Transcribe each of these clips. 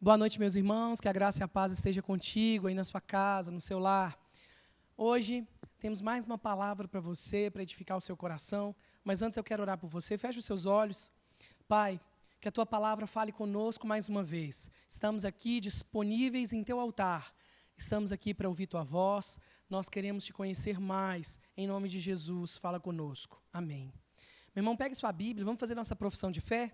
Boa noite, meus irmãos, que a graça e a paz esteja contigo aí na sua casa, no seu lar. Hoje temos mais uma palavra para você, para edificar o seu coração, mas antes eu quero orar por você. Feche os seus olhos. Pai, que a tua palavra fale conosco mais uma vez. Estamos aqui disponíveis em teu altar. Estamos aqui para ouvir tua voz. Nós queremos te conhecer mais. Em nome de Jesus, fala conosco. Amém. Meu irmão, pegue sua Bíblia, vamos fazer nossa profissão de fé?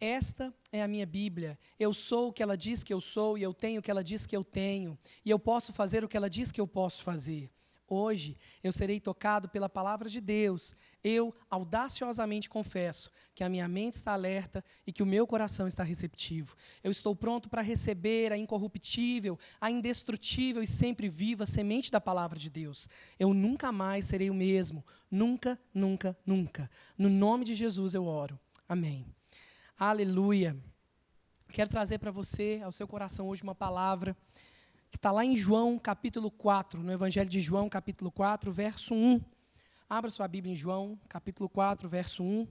Esta é a minha Bíblia. Eu sou o que ela diz que eu sou e eu tenho o que ela diz que eu tenho. E eu posso fazer o que ela diz que eu posso fazer. Hoje eu serei tocado pela palavra de Deus. Eu audaciosamente confesso que a minha mente está alerta e que o meu coração está receptivo. Eu estou pronto para receber a incorruptível, a indestrutível e sempre viva semente da palavra de Deus. Eu nunca mais serei o mesmo. Nunca, nunca, nunca. No nome de Jesus eu oro. Amém. Aleluia. Quero trazer para você, ao seu coração hoje, uma palavra que está lá em João, capítulo 4, no Evangelho de João, capítulo 4, verso 1. Abra sua Bíblia em João, capítulo 4, verso 1.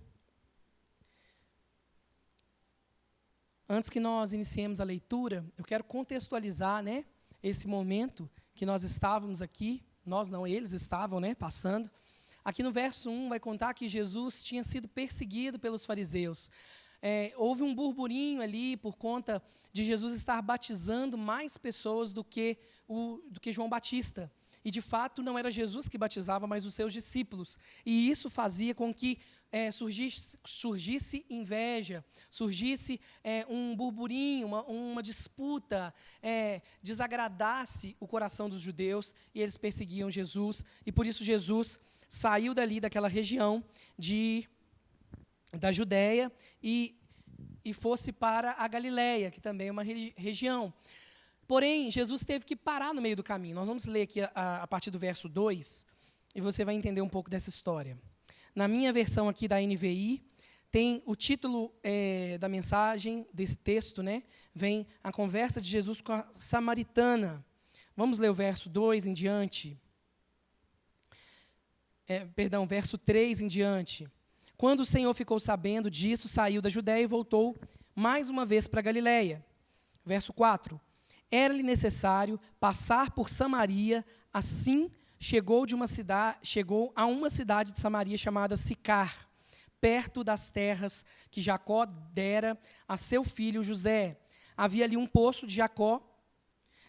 Antes que nós iniciemos a leitura, eu quero contextualizar, esse momento que nós estávamos aqui, nós não, eles estavam, passando. Aqui no verso 1 vai contar que Jesus tinha sido perseguido pelos fariseus. Houve um burburinho ali por conta de Jesus estar batizando mais pessoas do que João Batista. E, de fato, não era Jesus que batizava, mas os seus discípulos. E isso fazia com que surgisse inveja, surgisse um burburinho, uma disputa, desagradasse o coração dos judeus, e eles perseguiam Jesus. E, por isso, Jesus saiu dali, daquela região da Judéia e fosse para a Galileia, que também é uma região. Porém, Jesus teve que parar no meio do caminho. Nós vamos ler aqui a partir do verso 2, e você vai entender um pouco dessa história. Na minha versão aqui da NVI, tem o título da mensagem, desse texto, vem a conversa de Jesus com a samaritana. Vamos ler o verso 2 em diante. Verso 3 em diante. Quando o Senhor ficou sabendo disso, saiu da Judéia e voltou mais uma vez para a Galileia. Verso 4. Era-lhe necessário passar por Samaria, assim chegou a uma cidade de Samaria chamada Sicar, perto das terras que Jacó dera a seu filho José. Havia ali um poço de Jacó.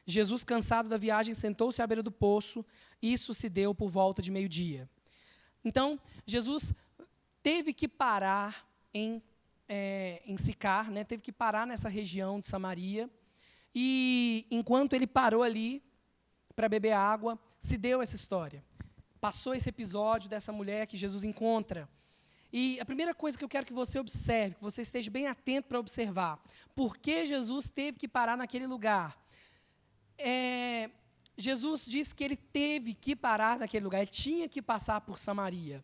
Jesus, cansado da viagem, sentou-se à beira do poço. Isso se deu por volta de meio-dia. Então, Jesus teve que parar em Sicar, teve que parar nessa região de Samaria, e enquanto ele parou ali para beber água, se deu essa história. Passou esse episódio dessa mulher que Jesus encontra. E a primeira coisa que eu quero que você observe, que você esteja bem atento para observar, por que Jesus teve que parar naquele lugar? Jesus disse que ele teve que parar naquele lugar, ele tinha que passar por Samaria.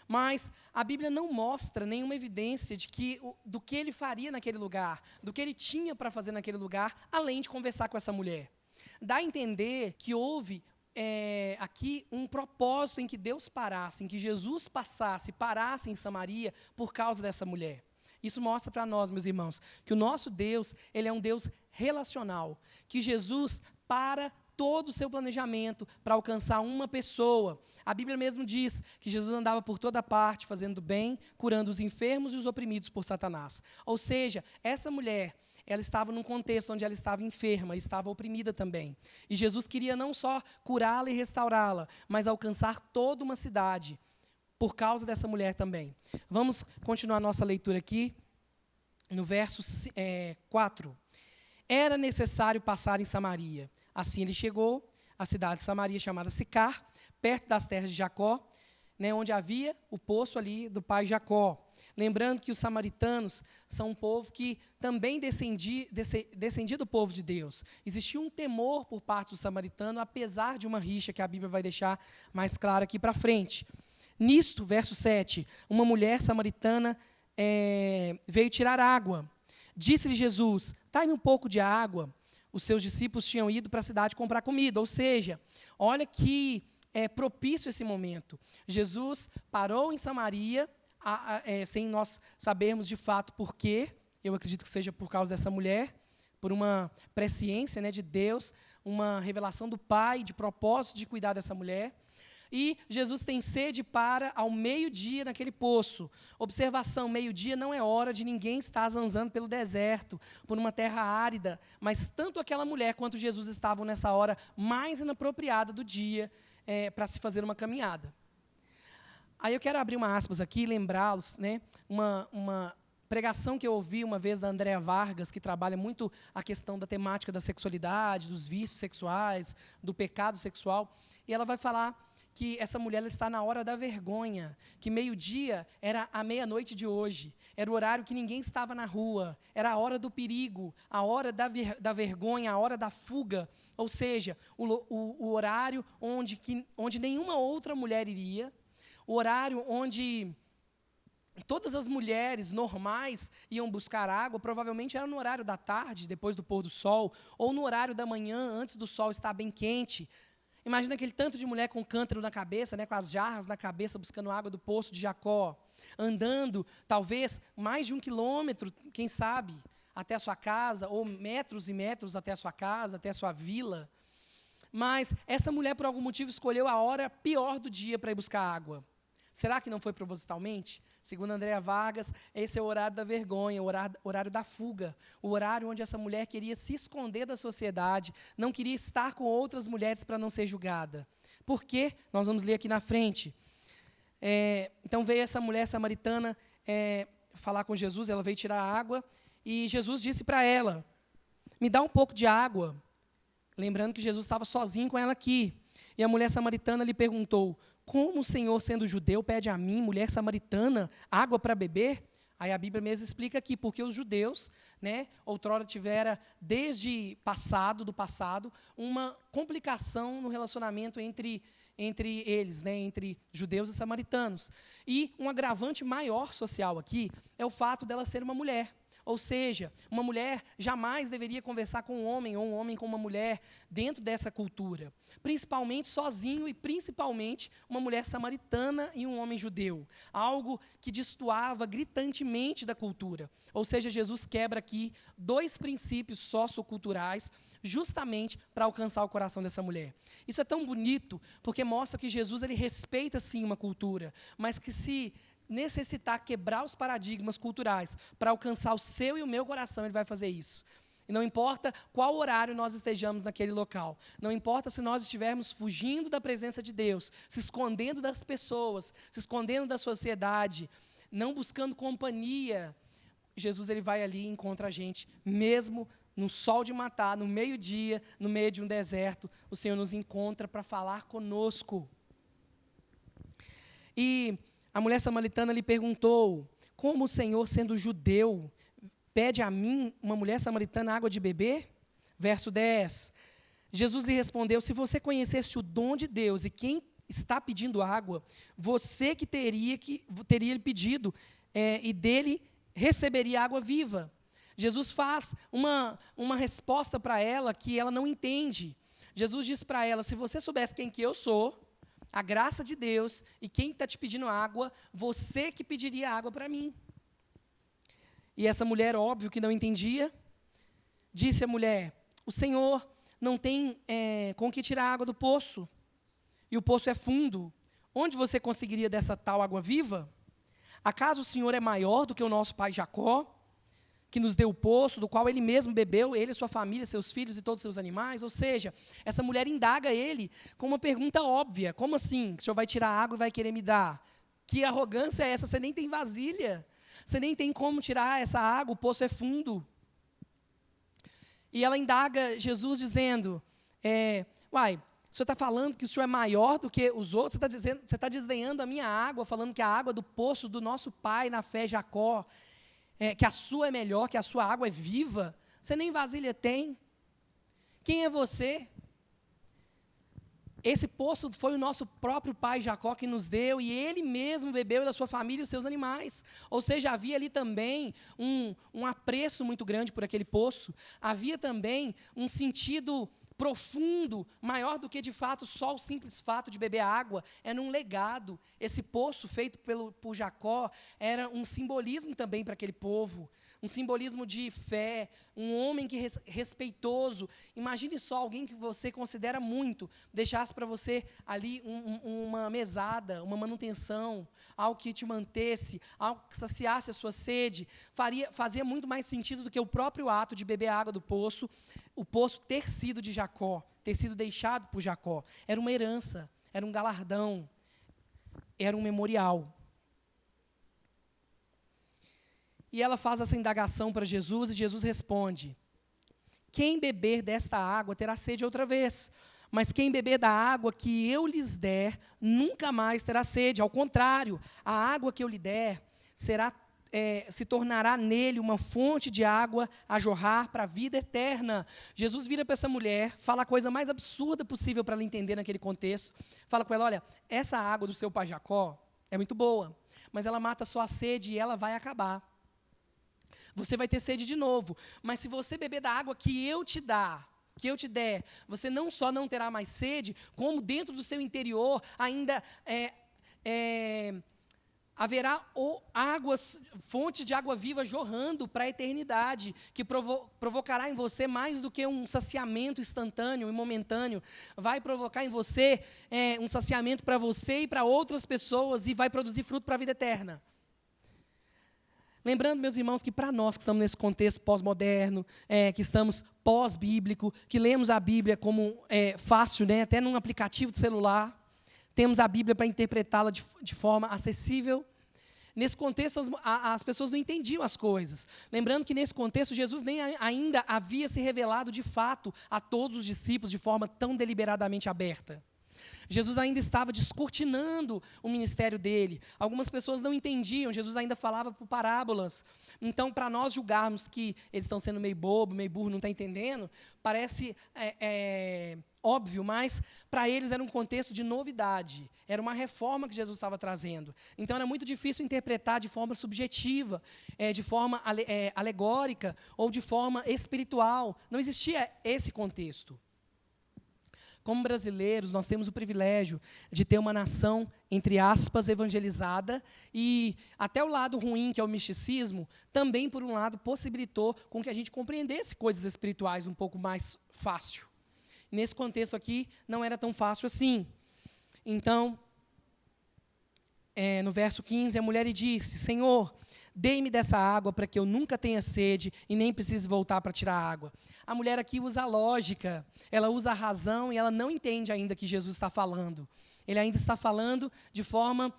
Mas a Bíblia não mostra nenhuma evidência do que ele faria naquele lugar, do que ele tinha para fazer naquele lugar, além de conversar com essa mulher. Dá a entender que houve aqui um propósito em que Deus parasse, em que Jesus parasse em Samaria por causa dessa mulher. Isso mostra para nós, meus irmãos, que o nosso Deus, ele é um Deus relacional, que Jesus para todo o seu planejamento para alcançar uma pessoa. A Bíblia mesmo diz que Jesus andava por toda parte, fazendo bem, curando os enfermos e os oprimidos por Satanás. Ou seja, essa mulher, ela estava num contexto onde ela estava enferma, estava oprimida também. E Jesus queria não só curá-la e restaurá-la, mas alcançar toda uma cidade, por causa dessa mulher também. Vamos continuar nossa leitura aqui, no verso 4. Era necessário passar em Samaria. Assim ele chegou à cidade de Samaria, chamada Sicar, perto das terras de Jacó, onde havia o poço ali do pai Jacó. Lembrando que os samaritanos são um povo que também descendia do povo de Deus. Existia um temor por parte do samaritano, apesar de uma rixa que a Bíblia vai deixar mais clara aqui para frente. Nisto, verso 7, uma mulher samaritana veio tirar água. Disse-lhe Jesus, dai-me um pouco de água. Os seus discípulos tinham ido para a cidade comprar comida. Ou seja, olha que propício esse momento. Jesus parou em Samaria, sem nós sabermos de fato por quê. Eu acredito que seja por causa dessa mulher, por uma presciência, né, de Deus, uma revelação do Pai, de propósito de cuidar dessa mulher. E Jesus tem sede para ao meio-dia naquele poço. Observação, meio-dia não é hora de ninguém estar zanzando pelo deserto, por uma terra árida, mas tanto aquela mulher quanto Jesus estavam nessa hora mais inapropriada do dia para se fazer uma caminhada. Aí eu quero abrir uma aspas aqui e lembrá-los, né, uma pregação que eu ouvi uma vez da Andréa Vargas, que trabalha muito a questão da temática da sexualidade, dos vícios sexuais, do pecado sexual, e ela vai falar que essa mulher ela está na hora da vergonha, que meio-dia era a meia-noite de hoje, era o horário que ninguém estava na rua, era a hora do perigo, a hora da vergonha, a hora da fuga, ou seja, o horário onde nenhuma outra mulher iria, o horário onde todas as mulheres normais iam buscar água, provavelmente era no horário da tarde, depois do pôr do sol, ou no horário da manhã, antes do sol estar bem quente. Imagina aquele tanto de mulher com cântaro na cabeça, né, com as jarras na cabeça, buscando água do poço de Jacó, andando, talvez, mais de 1 quilômetro, quem sabe, até a sua casa, ou metros e metros até a sua casa, até a sua vila. Mas essa mulher, por algum motivo, escolheu a hora pior do dia para ir buscar água. Será que não foi propositalmente? Segundo Andréa Vargas, esse é o horário da vergonha, o horário da fuga, o horário onde essa mulher queria se esconder da sociedade, não queria estar com outras mulheres para não ser julgada. Por quê? Nós vamos ler aqui na frente. Então veio essa mulher samaritana falar com Jesus, ela veio tirar água, e Jesus disse para ela, me dá um pouco de água. Lembrando que Jesus estava sozinho com ela aqui. E a mulher samaritana lhe perguntou, como o Senhor, sendo judeu, pede a mim, mulher samaritana, água para beber? Aí a Bíblia mesmo explica aqui, porque os judeus, né, outrora tiveram, desde do passado, uma complicação no relacionamento entre eles, né, entre judeus e samaritanos. E um agravante maior social aqui é o fato dela ser uma mulher. Ou seja, uma mulher jamais deveria conversar com um homem, ou um homem com uma mulher, dentro dessa cultura. Principalmente sozinho e principalmente uma mulher samaritana e um homem judeu. Algo que destoava gritantemente da cultura. Ou seja, Jesus quebra aqui 2 princípios socioculturais, justamente para alcançar o coração dessa mulher. Isso é tão bonito, porque mostra que Jesus ele respeita, sim, uma cultura, mas que se necessitar quebrar os paradigmas culturais para alcançar o seu e o meu coração, ele vai fazer isso. E não importa qual horário nós estejamos naquele local, não importa se nós estivermos fugindo da presença de Deus, se escondendo das pessoas, se escondendo da sociedade, não buscando companhia, Jesus ele vai ali e encontra a gente, mesmo no sol de matar, no meio-dia, no meio de um deserto, o Senhor nos encontra para falar conosco. E a mulher samaritana lhe perguntou, como o Senhor, sendo judeu, pede a mim, uma mulher samaritana, água de beber? Verso 10. Jesus lhe respondeu, se você conhecesse o dom de Deus e quem está pedindo água, você que teria lhe pedido e dele receberia água viva. Jesus faz uma resposta para ela que ela não entende. Jesus diz para ela, se você soubesse quem que eu sou, a graça de Deus, e quem está te pedindo água, você que pediria água para mim. E essa mulher, óbvio que não entendia, disse a mulher, o Senhor não tem com que tirar água do poço, e o poço é fundo. Onde você conseguiria dessa tal água viva? Acaso o Senhor é maior do que o nosso pai Jacó, que nos deu o poço, do qual ele mesmo bebeu, ele, sua família, seus filhos e todos os seus animais? Ou seja, essa mulher indaga ele com uma pergunta óbvia. Como assim? O Senhor vai tirar água e vai querer me dar? Que arrogância é essa? Você nem tem vasilha. Você nem tem como tirar essa água, o poço é fundo. E ela indaga Jesus dizendo, o Senhor está falando que o Senhor é maior do que os outros? Você está desdenhando a minha água, falando que a água do poço do nosso pai na fé Jacó, que a sua é melhor, que a sua água é viva, você nem vasilha tem. Quem é você? Esse poço foi o nosso próprio pai Jacó que nos deu, e ele mesmo bebeu da sua família e os seus animais. Ou seja, havia ali também um apreço muito grande por aquele poço, havia também um sentido profundo, maior do que de fato só o simples fato de beber água, era um legado. Esse poço feito por Jacó era um simbolismo também para aquele povo, um simbolismo de fé, um homem que respeitoso. Imagine só alguém que você considera muito, deixasse para você ali uma mesada, uma manutenção, algo que te mantesse, algo que saciasse a sua sede, fazia muito mais sentido do que o próprio ato de beber a água do poço, o poço ter sido de Jacó, ter sido deixado por Jacó. Era uma herança, era um galardão, era um memorial. E ela faz essa indagação para Jesus, e Jesus responde: quem beber desta água terá sede outra vez, mas quem beber da água que eu lhes der, nunca mais terá sede. Ao contrário, a água que eu lhe der se tornará nele uma fonte de água a jorrar para a vida eterna. Jesus vira para essa mulher, fala a coisa mais absurda possível para ela entender naquele contexto. Fala com ela: olha, essa água do seu pai Jacó é muito boa, mas ela mata só a sede e ela vai acabar. Você vai ter sede de novo, mas se você beber da água que eu te der, você não só não terá mais sede, como dentro do seu interior ainda haverá fonte de água viva jorrando para a eternidade, que provocará em você mais do que um saciamento instantâneo e momentâneo. Vai provocar em você um saciamento para você e para outras pessoas, e vai produzir fruto para a vida eterna. Lembrando, meus irmãos, que para nós que estamos nesse contexto pós-moderno, que estamos pós-bíblico, que lemos a Bíblia como fácil, né, até num aplicativo de celular, temos a Bíblia para interpretá-la de forma acessível. Nesse contexto, as pessoas não entendiam as coisas. Lembrando que nesse contexto, Jesus nem ainda havia se revelado de fato a todos os discípulos de forma tão deliberadamente aberta. Jesus ainda estava descortinando o ministério dele. Algumas pessoas não entendiam, Jesus ainda falava por parábolas. Então, para nós julgarmos que eles estão sendo meio bobo, meio burro, não está entendendo, parece óbvio, mas para eles era um contexto de novidade. Era uma reforma que Jesus estava trazendo. Então, era muito difícil interpretar de forma subjetiva, de forma alegórica ou de forma espiritual. Não existia esse contexto. Como brasileiros, nós temos o privilégio de ter uma nação, entre aspas, evangelizada, e até o lado ruim, que é o misticismo, também, por um lado, possibilitou com que a gente compreendesse coisas espirituais um pouco mais fácil. Nesse contexto aqui, não era tão fácil assim. Então, no verso 15, a mulher lhe disse: Senhor, dê-me dessa água para que eu nunca tenha sede e nem precise voltar para tirar água. A mulher aqui usa a lógica, ela usa a razão e ela não entende ainda que Jesus está falando. Ele ainda está falando de forma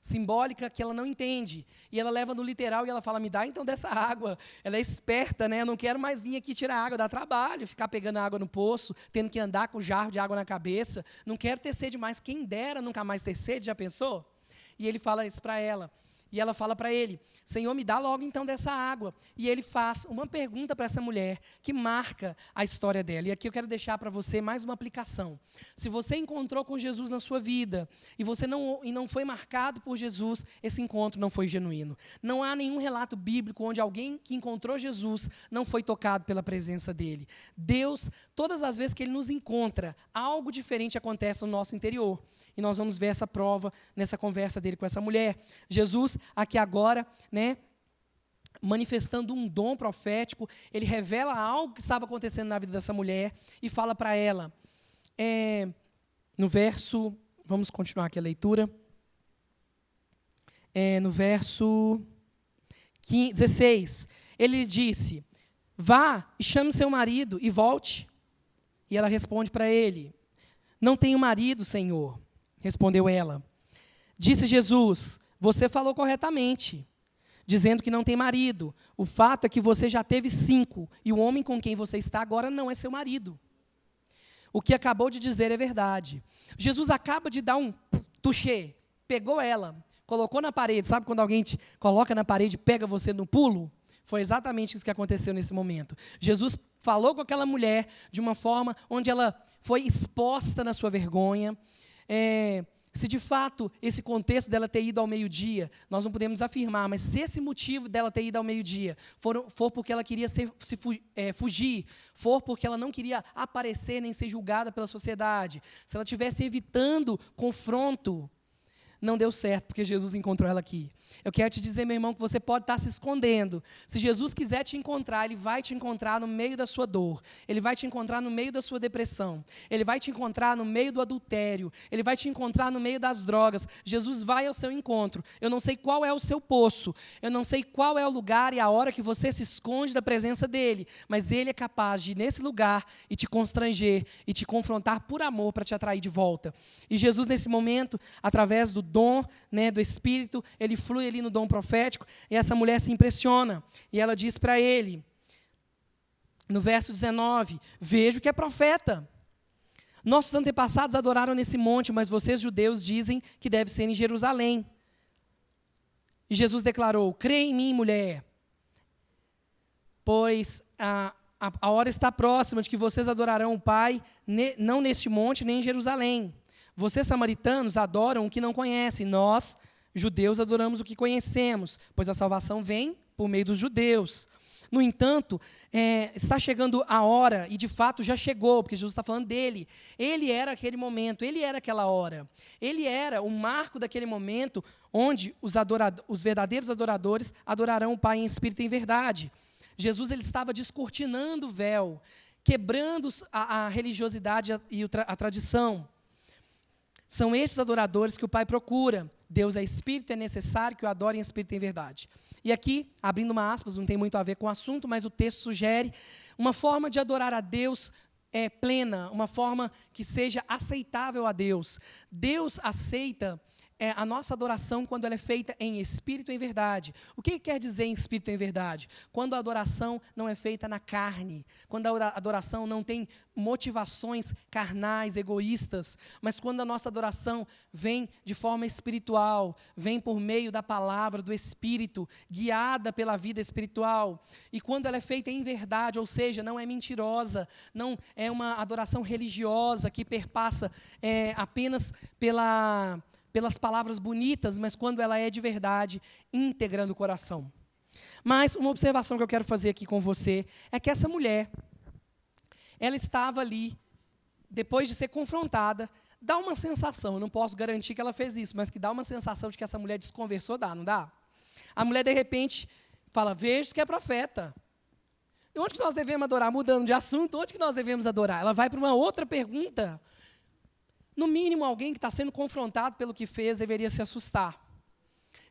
simbólica que ela não entende. E ela leva no literal e ela fala: me dá então dessa água. Ela é esperta, né? Eu não quero mais vir aqui tirar água, dá trabalho, ficar pegando água no poço, tendo que andar com o jarro de água na cabeça. Não quero ter sede mais, quem dera nunca mais ter sede, já pensou? E ele fala isso para ela. E ela fala para ele: Senhor, me dá logo então dessa água. E ele faz uma pergunta para essa mulher que marca a história dela. E aqui eu quero deixar para você mais uma aplicação. Se você encontrou com Jesus na sua vida e você não foi marcado por Jesus, esse encontro não foi genuíno. Não há nenhum relato bíblico onde alguém que encontrou Jesus não foi tocado pela presença dele. Deus, todas as vezes que ele nos encontra, algo diferente acontece no nosso interior. E nós vamos ver essa prova nessa conversa dele com essa mulher. Jesus, aqui agora, né, manifestando um dom profético, ele revela algo que estava acontecendo na vida dessa mulher e fala para ela, no verso, vamos continuar aqui a leitura, no verso 16, ele lhe disse: vá e chame seu marido e volte. E ela responde para ele: não tenho marido, Senhor. Respondeu ela. Disse Jesus: você falou corretamente, dizendo que não tem marido. O fato é que você já teve 5, e o homem com quem você está agora não é seu marido. O que acabou de dizer é verdade. Jesus acaba de dar um touché, pegou ela, colocou na parede. Sabe quando alguém te coloca na parede e pega você no pulo? Foi exatamente isso que aconteceu nesse momento. Jesus falou com aquela mulher de uma forma onde ela foi exposta na sua vergonha, Se de fato esse contexto dela ter ido ao meio-dia, nós não podemos afirmar, mas se esse motivo dela ter ido ao meio-dia for porque ela queria fugir, for porque ela não queria aparecer nem ser julgada pela sociedade, se ela estivesse evitando confronto, não deu certo, porque Jesus encontrou ela aqui. Eu quero te dizer, meu irmão, que você pode estar se escondendo. Se Jesus quiser te encontrar, Ele vai te encontrar no meio da sua dor. Ele vai te encontrar no meio da sua depressão. Ele vai te encontrar no meio do adultério. Ele vai te encontrar no meio das drogas. Jesus vai ao seu encontro. Eu não sei qual é o seu poço. Eu não sei qual é o lugar e a hora que você se esconde da presença dEle. Mas Ele é capaz de ir nesse lugar e te constranger e te confrontar por amor para te atrair de volta. E Jesus, nesse momento, através do dom, do Espírito, Ele flui ali no dom profético, e essa mulher se impressiona, e ela diz para ele, no verso 19, vejo que é profeta. Nossos antepassados adoraram nesse monte, mas vocês, judeus, dizem que deve ser em Jerusalém. E Jesus declarou, crê em mim, mulher, pois a hora está próxima de que vocês adorarão o Pai, não neste monte, nem em Jerusalém. Vocês, samaritanos, adoram o que não conhecem. Nós, judeus, adoramos o que conhecemos, pois a salvação vem por meio dos judeus. No entanto, está chegando a hora, e de fato já chegou, porque Jesus está falando dele. Ele era aquele momento, ele era aquela hora. Ele era o marco daquele momento onde os verdadeiros adoradores adorarão o Pai em espírito e em verdade. Jesus ele estava descortinando o véu, quebrando a religiosidade e a tradição. São estes adoradores que o Pai procura. Deus é espírito, é necessário que o adorem em espírito e em verdade. E aqui, abrindo uma aspas, não tem muito a ver com o assunto, mas o texto sugere uma forma de adorar a Deus plena, uma forma que seja aceitável a Deus. Deus aceita a nossa adoração quando ela é feita em espírito e em verdade. O que quer dizer em espírito e em verdade? Quando a adoração não é feita na carne, quando a adoração não tem motivações carnais, egoístas, mas quando a nossa adoração vem de forma espiritual, vem por meio da palavra, do Espírito, guiada pela vida espiritual, e quando ela é feita em verdade, ou seja, não é mentirosa, não é uma adoração religiosa que perpassa apenas pelas palavras bonitas, mas quando ela é de verdade, íntegra no coração. Mas uma observação que eu quero fazer aqui com você é que essa mulher, ela estava ali, depois de ser confrontada, dá uma sensação, eu não posso garantir que ela fez isso, mas que dá uma sensação de que essa mulher desconversou, não dá? A mulher, de repente, fala, vejo que é profeta. E onde que nós devemos adorar? Mudando de assunto, onde que nós devemos adorar? Ela vai para uma outra pergunta. No mínimo, alguém que está sendo confrontado pelo que fez deveria se assustar.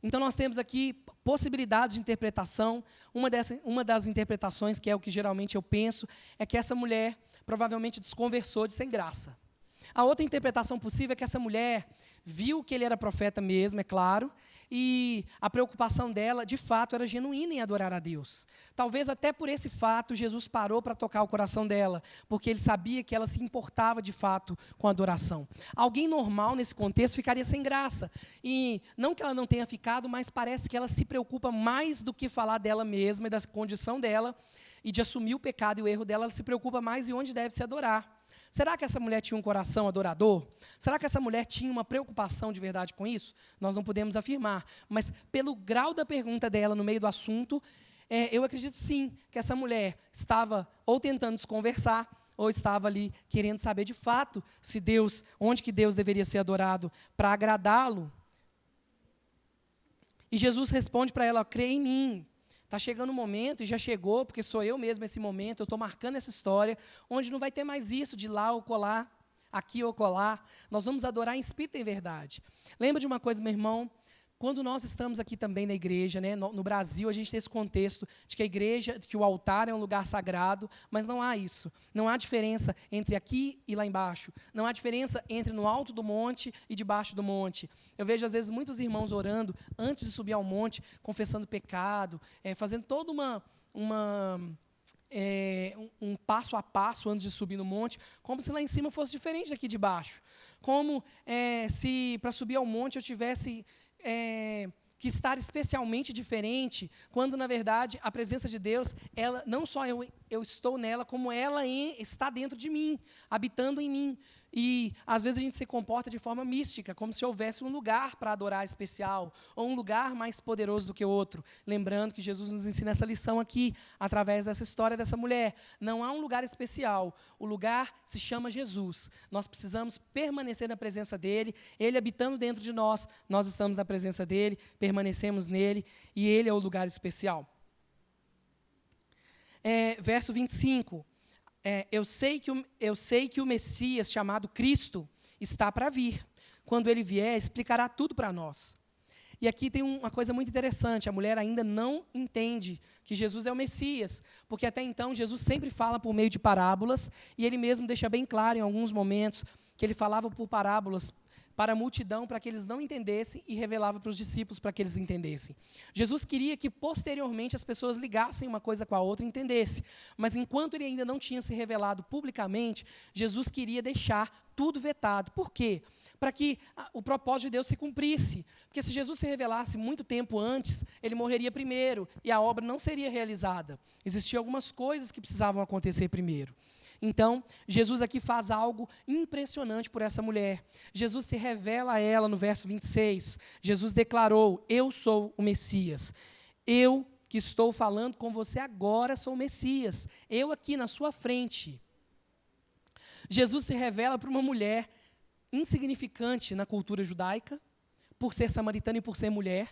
Então, nós temos aqui possibilidades de interpretação. Uma das interpretações, que é o que geralmente eu penso, é que essa mulher provavelmente desconversou de sem graça. A outra interpretação possível é que essa mulher viu que ele era profeta mesmo, é claro, e a preocupação dela, de fato, era genuína em adorar a Deus. Talvez até por esse fato, Jesus parou para tocar o coração dela, porque ele sabia que ela se importava, de fato, com a adoração. Alguém normal, nesse contexto, ficaria sem graça. E não que ela não tenha ficado, mas parece que ela se preocupa mais do que falar dela mesma e da condição dela, e de assumir o pecado e o erro dela, ela se preocupa mais em onde deve se adorar. Será que essa mulher tinha um coração adorador? Será que essa mulher tinha uma preocupação de verdade com isso? Nós não podemos afirmar, mas pelo grau da pergunta dela no meio do assunto, eu acredito sim que essa mulher estava ou tentando se conversar, ou estava ali querendo saber de fato onde que Deus deveria ser adorado para agradá-lo. E Jesus responde para ela, crê em mim. Está chegando um momento, e já chegou, porque sou eu mesmo esse momento, eu estou marcando essa história, onde não vai ter mais isso de lá ou colar, aqui ou colar. Nós vamos adorar em espírito e em verdade. Lembra de uma coisa, meu irmão? Quando nós estamos aqui também na igreja, no Brasil, a gente tem esse contexto de que a igreja, que o altar é um lugar sagrado, mas não há isso. Não há diferença entre aqui e lá embaixo. Não há diferença entre no alto do monte e debaixo do monte. Eu vejo, às vezes, muitos irmãos orando antes de subir ao monte, confessando pecado, fazendo todo um passo a passo antes de subir no monte, como se lá em cima fosse diferente daqui de baixo. Como se para subir ao monte eu tivesse que estar especialmente diferente, quando, na verdade, a presença de Deus, ela, não só eu estou nela, como ela está dentro de mim, habitando em mim. E, às vezes, a gente se comporta de forma mística, como se houvesse um lugar para adorar especial, ou um lugar mais poderoso do que o outro. Lembrando que Jesus nos ensina essa lição aqui, através dessa história dessa mulher. Não há um lugar especial. O lugar se chama Jesus. Nós precisamos permanecer na presença dEle. Ele habitando dentro de nós, nós estamos na presença dEle, permanecemos nele, e Ele é o lugar especial. Verso 25. Eu sei que o Messias, chamado Cristo, está para vir. Quando ele vier, explicará tudo para nós. E aqui tem uma coisa muito interessante. A mulher ainda não entende que Jesus é o Messias, porque até então Jesus sempre fala por meio de parábolas, e ele mesmo deixa bem claro em alguns momentos que ele falava por parábolas para a multidão, para que eles não entendessem, e revelava para os discípulos para que eles entendessem. Jesus queria que, posteriormente, as pessoas ligassem uma coisa com a outra e entendessem. Mas, enquanto ele ainda não tinha se revelado publicamente, Jesus queria deixar tudo vetado. Por quê? Para que o propósito de Deus se cumprisse. Porque se Jesus se revelasse muito tempo antes, ele morreria primeiro, e a obra não seria realizada. Existiam algumas coisas que precisavam acontecer primeiro. Então, Jesus aqui faz algo impressionante por essa mulher. Jesus se revela a ela no verso 26. Jesus declarou: eu sou o Messias. Eu que estou falando com você agora sou o Messias. Eu aqui na sua frente. Jesus se revela para uma mulher insignificante na cultura judaica, por ser samaritana e por ser mulher.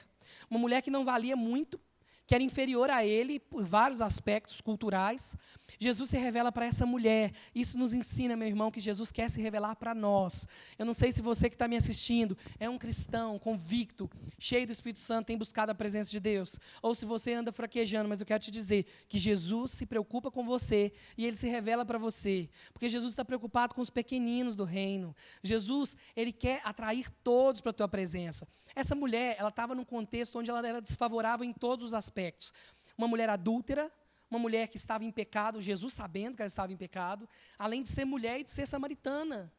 Uma mulher que não valia muito, que era inferior a ele por vários aspectos culturais. Jesus se revela para essa mulher. Isso nos ensina, meu irmão, que Jesus quer se revelar para nós. Eu não sei se você que está me assistindo é um cristão convicto, cheio do Espírito Santo, tem buscado a presença de Deus, ou se você anda fraquejando, mas eu quero te dizer que Jesus se preocupa com você e Ele se revela para você, porque Jesus está preocupado com os pequeninos do reino. Jesus, Ele quer atrair todos para a tua presença. Essa mulher, ela estava num contexto onde ela era desfavorável em todos os aspectos. Uma mulher adúltera, uma mulher que estava em pecado, Jesus sabendo que ela estava em pecado, além de ser mulher e de ser samaritana.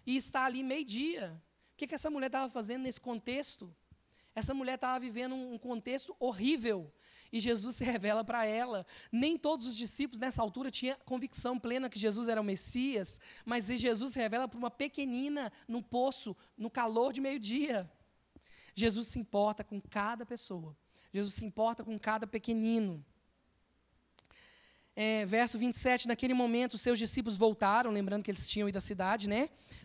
E está ali meio-dia. O que essa mulher estava fazendo nesse contexto? Essa mulher estava vivendo um contexto horrível. E Jesus se revela para ela. Nem todos os discípulos, nessa altura, tinham convicção plena que Jesus era o Messias, mas Jesus se revela para uma pequenina, num poço, no calor de meio-dia. Jesus se importa com cada pessoa. Jesus se importa com cada pequenino. Verso 27, naquele momento, os seus discípulos voltaram, lembrando que eles tinham ido à cidade,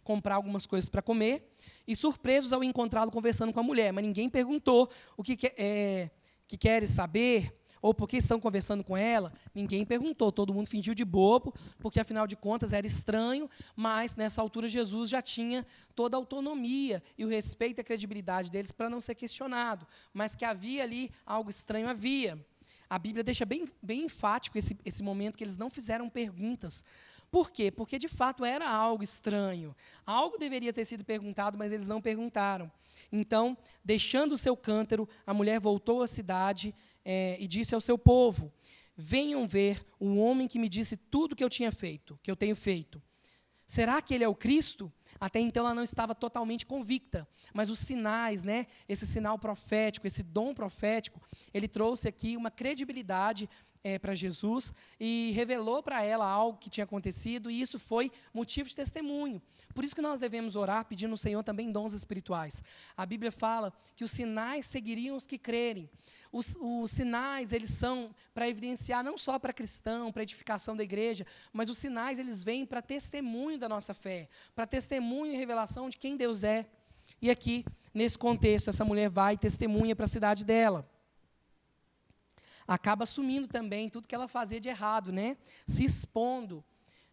comprar algumas coisas para comer, e surpresos ao encontrá-lo conversando com a mulher, mas ninguém perguntou o que queres saber, ou por que estão conversando com ela. Ninguém perguntou, todo mundo fingiu de bobo, porque afinal de contas era estranho, mas nessa altura Jesus já tinha toda a autonomia e o respeito e a credibilidade deles para não ser questionado, mas que havia ali algo estranho, havia. A Bíblia deixa bem enfático esse momento que eles não fizeram perguntas. Por quê? Porque, de fato, era algo estranho. Algo deveria ter sido perguntado, mas eles não perguntaram. Então, deixando o seu cântaro, a mulher voltou à cidade e disse ao seu povo: venham ver o homem que me disse tudo que eu tenho feito. Será que ele é o Cristo? Até então ela não estava totalmente convicta, mas os sinais, esse sinal profético, esse dom profético, ele trouxe aqui uma credibilidade para Jesus e revelou para ela algo que tinha acontecido, e isso foi motivo de testemunho. Por isso que nós devemos orar pedindo ao Senhor também dons espirituais. A Bíblia fala que os sinais seguiriam os que crerem. Os sinais, eles são para evidenciar não só para cristão, para edificação da igreja, mas os sinais, eles vêm para testemunho da nossa fé, para testemunho e revelação de quem Deus é. E aqui, nesse contexto, essa mulher vai e testemunha para a cidade dela. Acaba assumindo também tudo que ela fazia de errado, se expondo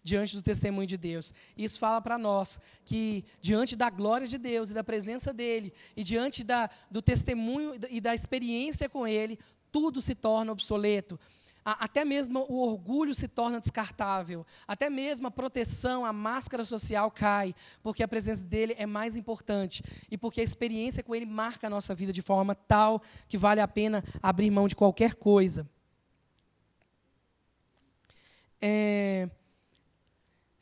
diante do testemunho de Deus. Isso fala para nós que, diante da glória de Deus e da presença dEle, e diante do testemunho e da experiência com Ele, tudo se torna obsoleto. Até mesmo o orgulho se torna descartável. Até mesmo a proteção, a máscara social cai, porque a presença dEle é mais importante. E porque a experiência com Ele marca a nossa vida de forma tal que vale a pena abrir mão de qualquer coisa.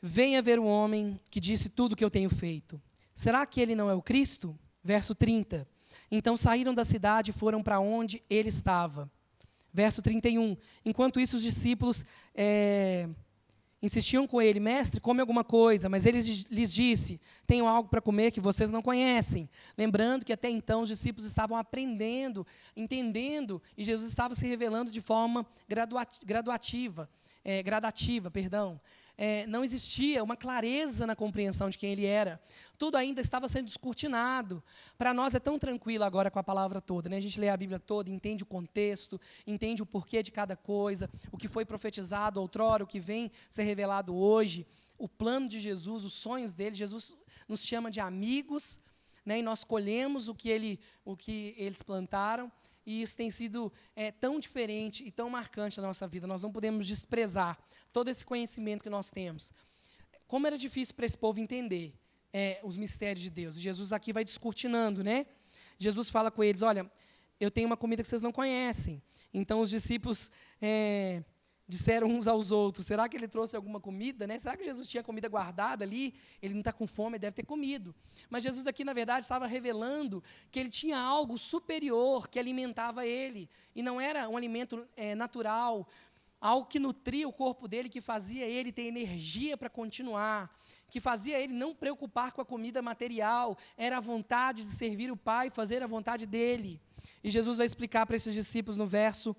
Venha ver o homem que disse tudo o que eu tenho feito. Será que ele não é o Cristo? Verso 30. Então saíram da cidade e foram para onde ele estava. Verso 31. Enquanto isso, os discípulos Insistiam com ele: mestre, come alguma coisa. Mas ele lhes disse: tenho algo para comer que vocês não conhecem. Lembrando que até então os discípulos estavam aprendendo, entendendo, e Jesus estava se revelando de forma gradativa. Não existia uma clareza na compreensão de quem ele era. Tudo ainda estava sendo descortinado. Para nós é tão tranquilo agora com a palavra toda, né? A gente lê a Bíblia toda, entende o contexto, entende o porquê de cada coisa, o que foi profetizado outrora, o que vem ser revelado hoje, o plano de Jesus, os sonhos dele. Jesus nos chama de amigos, né? E nós colhemos o que eles plantaram. E isso tem sido tão diferente e tão marcante na nossa vida. Nós não podemos desprezar todo esse conhecimento que nós temos. Como era difícil para esse povo entender os mistérios de Deus. E Jesus aqui vai descortinando, né? Jesus fala com eles: olha, eu tenho uma comida que vocês não conhecem. Então os discípulos disseram uns aos outros: será que ele trouxe alguma comida, né? Será que Jesus tinha comida guardada ali? Ele não está com fome, deve ter comido. Mas Jesus aqui, na verdade, estava revelando que ele tinha algo superior que alimentava ele. E não era um alimento natural, algo que nutria o corpo dele, que fazia ele ter energia para continuar, que fazia ele não preocupar com a comida material. Era a vontade de servir o Pai, fazer a vontade dele. E Jesus vai explicar para esses discípulos no verso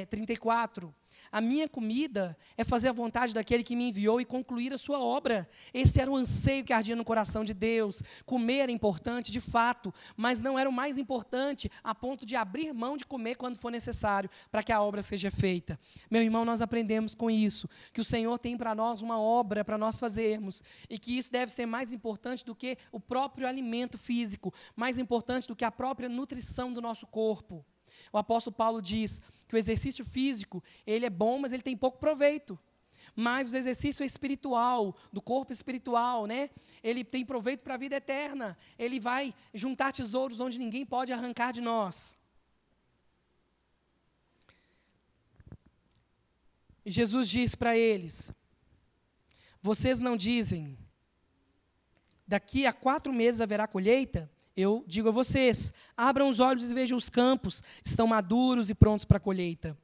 34. A minha comida é fazer a vontade daquele que me enviou e concluir a sua obra. Esse era o anseio que ardia no coração de Deus. Comer era importante, de fato, mas não era o mais importante a ponto de abrir mão de comer quando for necessário para que a obra seja feita. Meu irmão, nós aprendemos com isso, que o Senhor tem para nós uma obra para nós fazermos e que isso deve ser mais importante do que o próprio alimento físico, mais importante do que a própria nutrição do nosso corpo. O apóstolo Paulo diz que o exercício físico, ele é bom, mas ele tem pouco proveito. Mas o exercício espiritual, do corpo espiritual, né? Ele tem proveito para a vida eterna. Ele vai juntar tesouros onde ninguém pode arrancar de nós. E Jesus diz para eles: vocês não dizem, daqui a 4 meses haverá colheita? Eu digo a vocês: abram os olhos e vejam os campos, estão maduros e prontos para a colheita.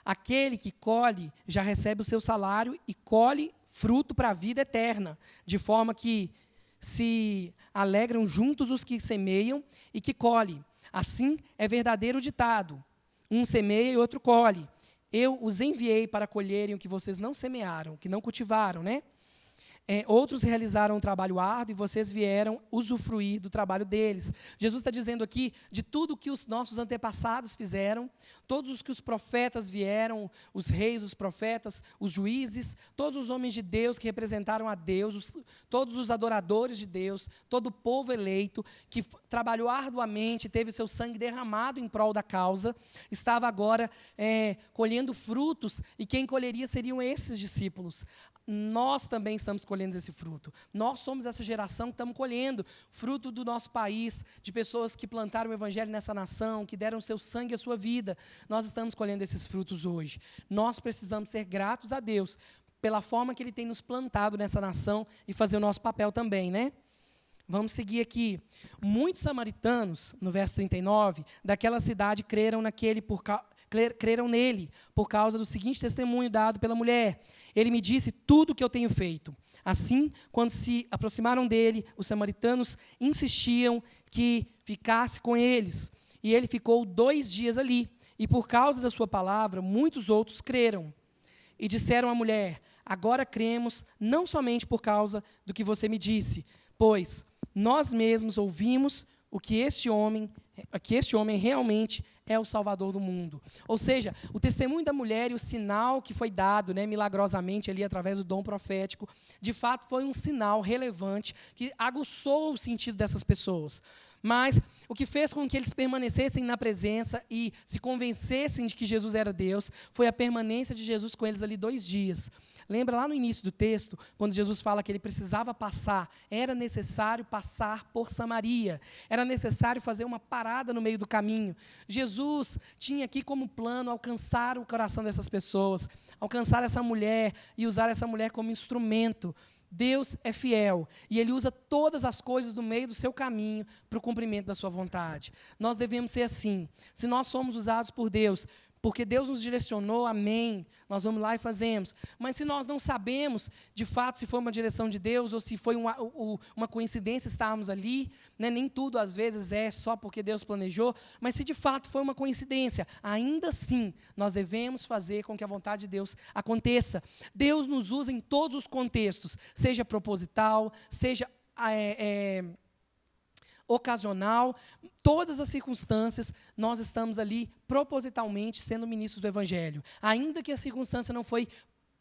Aquele que colhe já recebe o seu salário e colhe fruto para a vida eterna, de forma que se alegram juntos os que semeiam e que colhem. Assim é verdadeiro o ditado: um semeia e outro colhe. Eu os enviei para colherem o que vocês não semearam, que não cultivaram, né? Outros realizaram um trabalho árduo e vocês vieram usufruir do trabalho deles. Jesus está dizendo aqui de tudo que os nossos antepassados fizeram, todos os que os profetas vieram, os reis, os profetas, os juízes, todos os homens de Deus que representaram a Deus, todos os adoradores de Deus, todo o povo eleito que trabalhou arduamente, teve seu sangue derramado em prol da causa, estava agora colhendo frutos, e quem colheria seriam esses discípulos. Nós também estamos colhendo esse fruto. Nós somos essa geração que estamos colhendo fruto do nosso país, de pessoas que plantaram o evangelho nessa nação, que deram seu sangue e a sua vida. Nós estamos colhendo esses frutos hoje. Nós precisamos ser gratos a Deus pela forma que Ele tem nos plantado nessa nação e fazer o nosso papel também, né? Vamos seguir aqui. Muitos samaritanos, no verso 39, daquela cidade creram nele, por causa do seguinte testemunho dado pela mulher: ele me disse tudo o que eu tenho feito. Assim, quando se aproximaram dele, os samaritanos insistiam que ficasse com eles. E ele ficou 2 dias ali. E por causa da sua palavra, muitos outros creram. E disseram à mulher: agora cremos, não somente por causa do que você me disse, pois nós mesmos ouvimos que este homem realmente é o Salvador do mundo. Ou seja, o testemunho da mulher e o sinal que foi dado, né, milagrosamente ali através do dom profético, de fato foi um sinal relevante que aguçou o sentido dessas pessoas. Mas o que fez com que eles permanecessem na presença e se convencessem de que Jesus era Deus foi a permanência de Jesus com eles ali 2 dias. Lembra lá no início do texto, quando Jesus fala que ele precisava passar, era necessário passar por Samaria, era necessário fazer uma parada no meio do caminho. Jesus tinha aqui como plano alcançar o coração dessas pessoas, alcançar essa mulher e usar essa mulher como instrumento. Deus é fiel e Ele usa todas as coisas do meio do seu caminho para o cumprimento da sua vontade. Nós devemos ser assim. Se nós somos usados por Deus porque Deus nos direcionou, amém, nós vamos lá e fazemos. Mas se nós não sabemos, de fato, se foi uma direção de Deus ou se foi uma coincidência estarmos ali, né? Nem tudo às vezes é só porque Deus planejou, mas se de fato foi uma coincidência, ainda assim nós devemos fazer com que a vontade de Deus aconteça. Deus nos usa em todos os contextos, seja proposital, seja ocasional, todas as circunstâncias, nós estamos ali propositalmente sendo ministros do Evangelho. Ainda que a circunstância não foi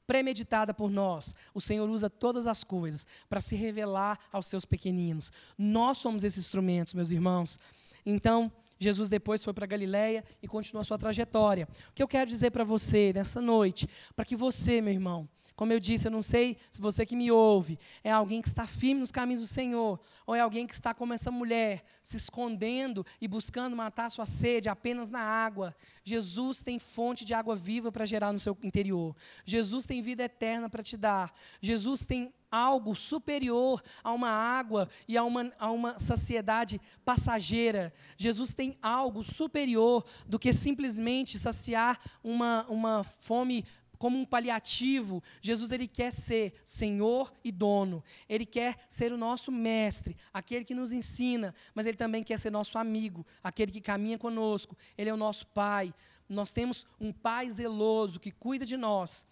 premeditada por nós, o Senhor usa todas as coisas para se revelar aos seus pequeninos. Nós somos esses instrumentos, meus irmãos. Então, Jesus depois foi para Galileia e continuou a sua trajetória. O que eu quero dizer para você nessa noite, para que você, meu irmão, como eu disse, eu não sei se você que me ouve é alguém que está firme nos caminhos do Senhor, ou é alguém que está como essa mulher, se escondendo e buscando matar a sua sede apenas na água. Jesus tem fonte de água viva para gerar no seu interior. Jesus tem vida eterna para te dar. Jesus tem algo superior a uma água e a uma saciedade passageira. Jesus tem algo superior do que simplesmente saciar uma fome como um paliativo. Jesus, ele quer ser Senhor e dono. Ele quer ser o nosso mestre, aquele que nos ensina, mas ele também quer ser nosso amigo, aquele que caminha conosco. Ele é o nosso Pai. Nós temos um Pai zeloso que cuida de nós.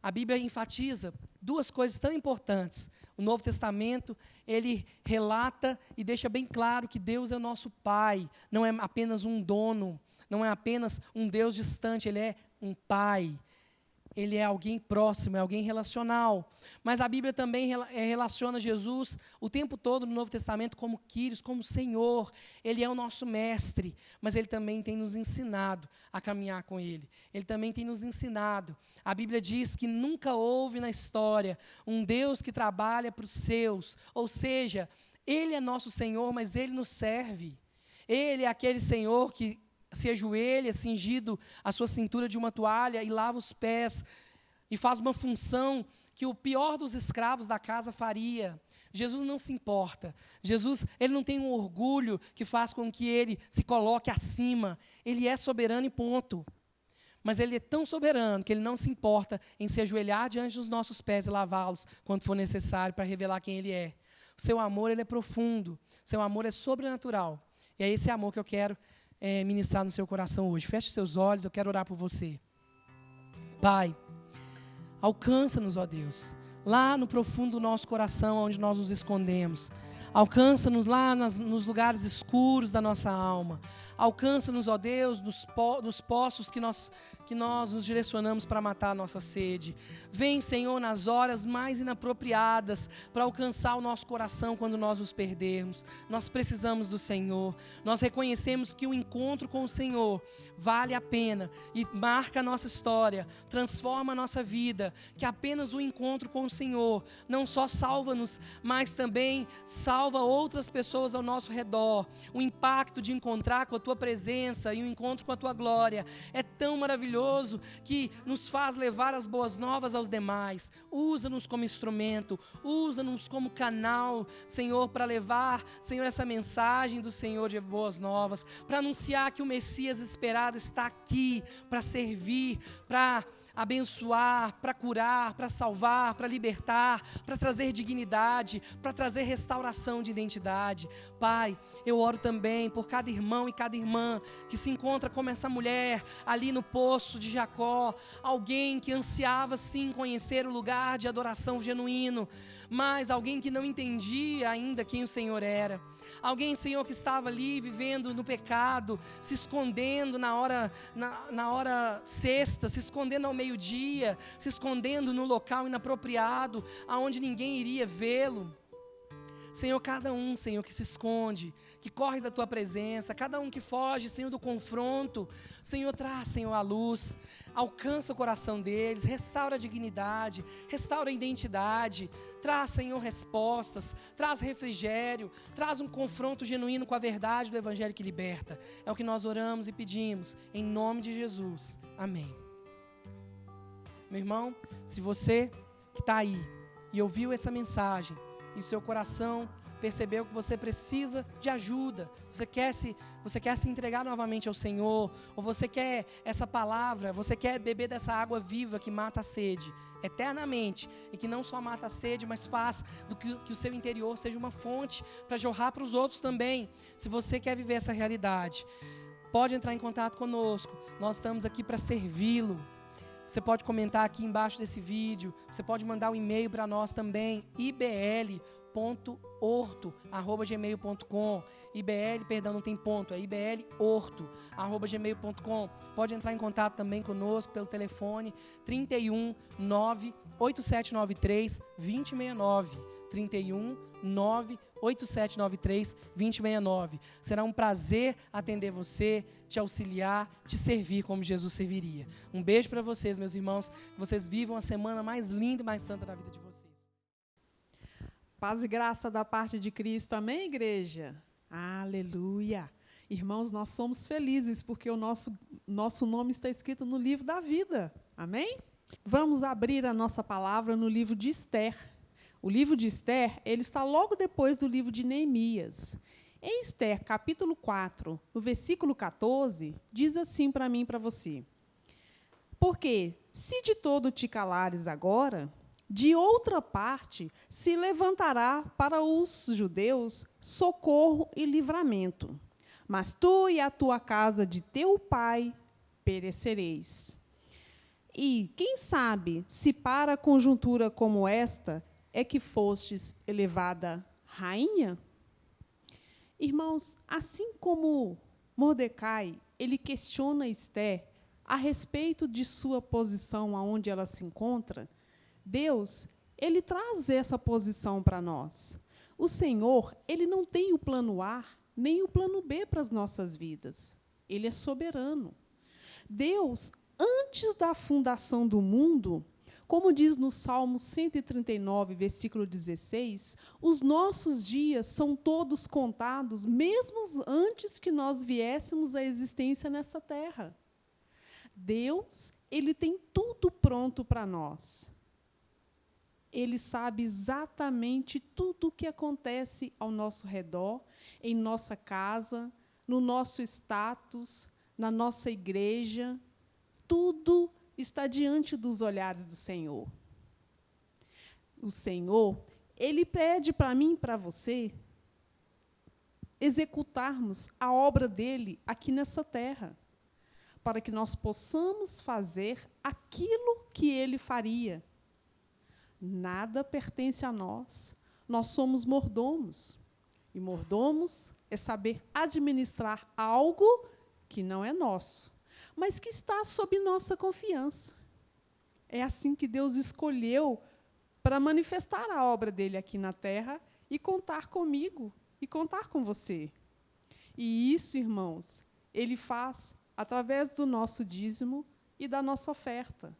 A Bíblia enfatiza duas coisas tão importantes. O Novo Testamento, ele relata e deixa bem claro que Deus é o nosso Pai, não é apenas um dono, não é apenas um Deus distante, ele é um Pai. Ele é alguém próximo, é alguém relacional. Mas a Bíblia também relaciona Jesus o tempo todo no Novo Testamento como Quírios, como Senhor. Ele é o nosso mestre, mas Ele também tem nos ensinado a caminhar com Ele. Ele também tem nos ensinado. A Bíblia diz que nunca houve na história um Deus que trabalha para os seus. Ou seja, Ele é nosso Senhor, mas Ele nos serve. Ele é aquele Senhor que se ajoelha, cingido a sua cintura de uma toalha e lava os pés e faz uma função que o pior dos escravos da casa faria. Jesus não se importa. Jesus, ele não tem um orgulho que faz com que ele se coloque acima. Ele é soberano e ponto. Mas ele é tão soberano que ele não se importa em se ajoelhar diante dos nossos pés e lavá-los quando for necessário para revelar quem ele é. O seu amor, ele é profundo. O seu amor é sobrenatural. E é esse amor que eu quero ministrar no seu coração hoje. Feche seus olhos, eu quero orar por você. Pai, alcança-nos, ó Deus, lá no profundo do nosso coração, onde nós nos escondemos. Alcança-nos lá nos lugares escuros da nossa alma. Alcança-nos, ó Deus, nos poços que nós nos direcionamos para matar a nossa sede. Vem, Senhor, nas horas mais inapropriadas para alcançar o nosso coração quando nós nos perdermos. Nós precisamos do Senhor. Nós reconhecemos que o encontro com o Senhor vale a pena e marca a nossa história, transforma a nossa vida, que apenas o encontro com o Senhor não só salva-nos, mas também salva outras pessoas ao nosso redor. O impacto de encontrar com a Tua presença e o encontro com a Tua glória é tão maravilhoso que nos faz levar as boas novas aos demais. Usa-nos como instrumento, usa-nos como canal, Senhor, para levar, Senhor, essa mensagem do Senhor de boas novas, para anunciar que o Messias esperado está aqui para servir, para abençoar, para curar, para salvar, para libertar, para trazer dignidade, para trazer restauração de identidade. Pai, eu oro também por cada irmão e cada irmã que se encontra como essa mulher ali no poço de Jacó, alguém que ansiava sim conhecer o lugar de adoração genuíno, mas alguém que não entendia ainda quem o Senhor era. Alguém, Senhor, que estava ali vivendo no pecado, se escondendo na hora sexta, se escondendo ao meio-dia, se escondendo no local inapropriado, aonde ninguém iria vê-lo. Senhor, cada um, Senhor, que se esconde, que corre da Tua presença, cada um que foge, Senhor, do confronto, Senhor, traz, Senhor, a luz, alcança o coração deles, restaura a dignidade, restaura a identidade, traz, Senhor, respostas, traz refrigério, traz um confronto genuíno com a verdade do Evangelho que liberta. É o que nós oramos e pedimos, em nome de Jesus. Amém. Meu irmão, se você que está aí e ouviu essa mensagem, e o seu coração percebeu que você precisa de ajuda, você quer se entregar novamente ao Senhor, ou você quer essa palavra, você quer beber dessa água viva que mata a sede eternamente, e que não só mata a sede, mas faz do que o seu interior seja uma fonte para jorrar para os outros também. Se você quer viver essa realidade, pode entrar em contato conosco, nós estamos aqui para servi-lo. Você pode comentar aqui embaixo desse vídeo, você pode mandar um e-mail para nós também, ibl.orto@gmail.com. IBL, perdão, não tem ponto, é iblorto@gmail.com. Pode entrar em contato também conosco pelo telefone 31 98793 2069. 31 98793 2069. Será um prazer atender você, te auxiliar, te servir como Jesus serviria. Um beijo para vocês, meus irmãos. Que vocês vivam a semana mais linda e mais santa da vida de vocês. Paz e graça da parte de Cristo. Amém, igreja? Aleluia. Irmãos, nós somos felizes porque o nosso nome está escrito no livro da vida. Amém? Vamos abrir a nossa palavra no livro de Esther. O livro de Esther, ele está logo depois do livro de Neemias. Em Esther, capítulo 4, no versículo 14, diz assim para mim e para você: porque, se de todo te calares agora, de outra parte se levantará para os judeus socorro e livramento. Mas tu e a tua casa de teu pai perecereis. E, quem sabe, se para conjuntura como esta é que fostes elevada rainha? Irmãos, assim como Mordecai, ele questiona Esther a respeito de sua posição, aonde ela se encontra, Deus, ele traz essa posição para nós. O Senhor, ele não tem o plano A, nem o plano B para as nossas vidas. Ele é soberano. Deus, antes da fundação do mundo, como diz no Salmo 139, versículo 16, os nossos dias são todos contados, mesmo antes que nós viéssemos à existência nessa terra. Deus, ele tem tudo pronto para nós. Ele sabe exatamente tudo o que acontece ao nosso redor, em nossa casa, no nosso status, na nossa igreja. Tudo está diante dos olhares do Senhor. O Senhor, ele pede para mim e para você executarmos a obra dele aqui nessa terra, para que nós possamos fazer aquilo que ele faria. Nada pertence a nós. Nós somos mordomos. E mordomos é saber administrar algo que não é nosso, mas que está sob nossa confiança. É assim que Deus escolheu para manifestar a obra dele aqui na terra e contar comigo e contar com você. E isso, irmãos, ele faz através do nosso dízimo e da nossa oferta.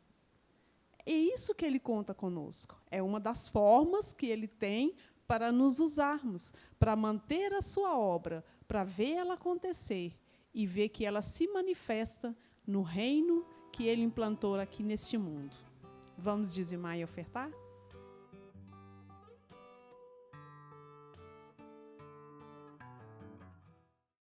É isso que ele conta conosco. É uma das formas que ele tem para nos usarmos, para manter a sua obra, para ver ela acontecer e ver que ela se manifesta no reino que ele implantou aqui neste mundo. Vamos dizimar e ofertar?